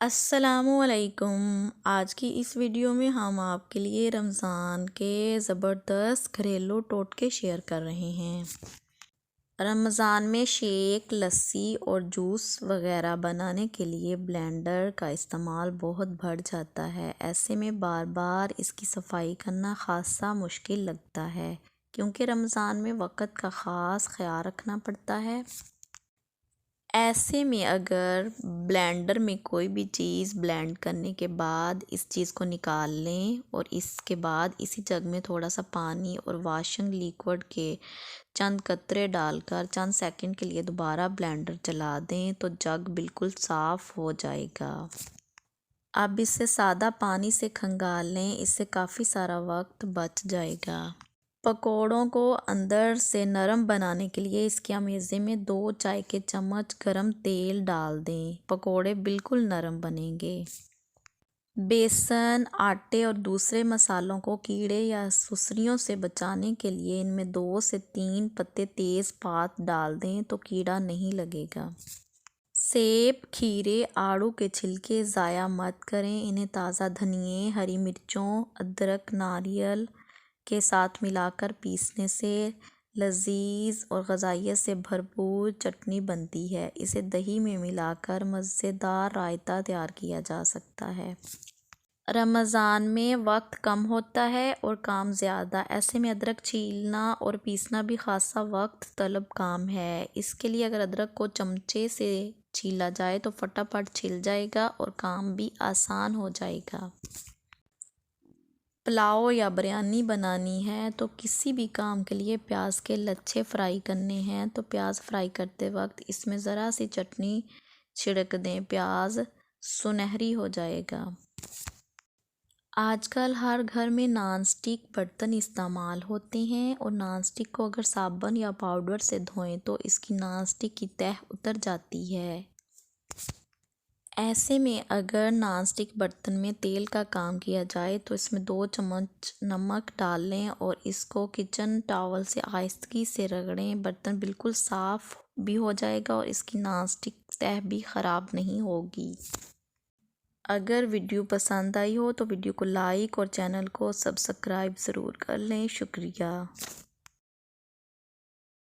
अस्सलामुअलैकुम। आज की इस वीडियो में हम आपके लिए रमज़ान के ज़बरदस्त घरेलू टोटके शेयर कर रहे हैं। रमज़ान में शेक, लस्सी और जूस वगैरह बनाने के लिए ब्लेंडर का इस्तेमाल बहुत बढ़ जाता है। ऐसे में बार बार इसकी सफाई करना खासा मुश्किल लगता है क्योंकि रमज़ान में वक़्त का ख़ास ख्याल रखना पड़ता है। ऐसे में अगर ब्लेंडर में कोई भी चीज़ ब्लेंड करने के बाद इस चीज़ को निकाल लें और इसके बाद इसी जग में थोड़ा सा पानी और वॉशिंग लिक्विड के चंद कतरे डालकर चंद सेकंड के लिए दोबारा ब्लेंडर चला दें तो जग बिल्कुल साफ़ हो जाएगा। अब इसे सादा पानी से खंगाल लें, इससे काफ़ी सारा वक्त बच जाएगा। पकोड़ों को अंदर से नरम बनाने के लिए इसके अमेज़े में 2 चाय के चम्मच गरम तेल डाल दें। पकोड़े बिल्कुल नरम बनेंगे। बेसन, आटे और दूसरे मसालों को कीड़े या सुसरियों से बचाने के लिए इनमें 2 से 3 पत्ते तेज़ पात डाल दें तो कीड़ा नहीं लगेगा। सेब, खीरे, आड़ू के छिलके ज़ाया मत करें। इन्हें ताज़ा धनिए, हरी मिर्चों, अदरक, नारियल के साथ मिलाकर पीसने से लजीज और ग़ज़ाइयत से भरपूर चटनी बनती है। इसे दही में मिलाकर मज़ेदार रायता तैयार किया जा सकता है। रमज़ान में वक्त कम होता है और काम ज़्यादा। ऐसे में अदरक छीलना और पीसना भी खासा वक्त तलब काम है। इसके लिए अगर अदरक को चमचे से छीला जाए तो फटाफट छिल जाएगा और काम भी आसान हो जाएगा। पुलाव या बिरयानी बनानी है तो किसी भी काम के लिए प्याज के लच्छे फ्राई करने हैं तो प्याज फ्राई करते वक्त इसमें ज़रा सी चटनी छिड़क दें, प्याज सुनहरी हो जाएगा। आजकल हर घर में नॉन स्टिक बर्तन इस्तेमाल होते हैं और नॉन स्टिक को अगर साबुन या पाउडर से धोएं तो इसकी नॉन स्टिक की तह उतर जाती है। ऐसे में अगर नॉन स्टिक बर्तन में तेल का काम किया जाए तो इसमें 2 चम्मच नमक डाल लें और इसको किचन टॉवल से आहिस्तगी से रगड़ें। बर्तन बिल्कुल साफ़ भी हो जाएगा और इसकी नॉन स्टिक तह भी ख़राब नहीं होगी। अगर वीडियो पसंद आई हो तो वीडियो को लाइक और चैनल को सब्सक्राइब ज़रूर कर लें। शुक्रिया।